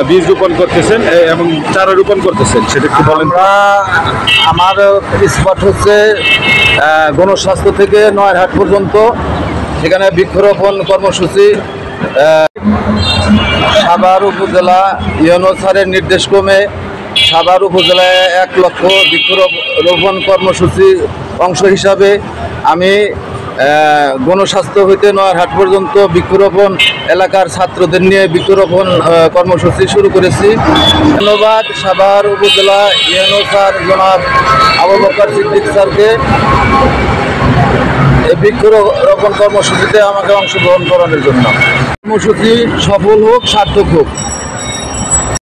বীজ রোপণ করতেছেন এবং চারা রোপণ করতেছেন, সেটা একটু বলেন। আমার স্পট হচ্ছে গণস্বাস্থ্য থেকে নয়ারহাট পর্যন্ত, সেখানে বৃক্ষরোপণ কর্মসূচি সাভার উপজেলা ইউনো স্যারের নির্দেশক্রমে সাভার উপজেলায় 1 লক্ষ বৃক্ষরোপণ কর্মসূচির অংশ হিসাবে আমি গণস্বাস্থ্য হইতে নয়ারহাট পর্যন্ত বৃক্ষরোপণ এলাকার ছাত্রদের নিয়ে বৃক্ষরোপণ কর্মসূচি শুরু করেছি। ধন্যবাদ সাভার উপজেলা ইউনো স্যার জনাব আবু বকর সিদ্দিক স্যারকে এই বৃক্ষরোপণ কর্মসূচিতে আমাকে অংশগ্রহণ করানোর জন্য। কর্মসূচি সফল হোক, সার্থক হোক।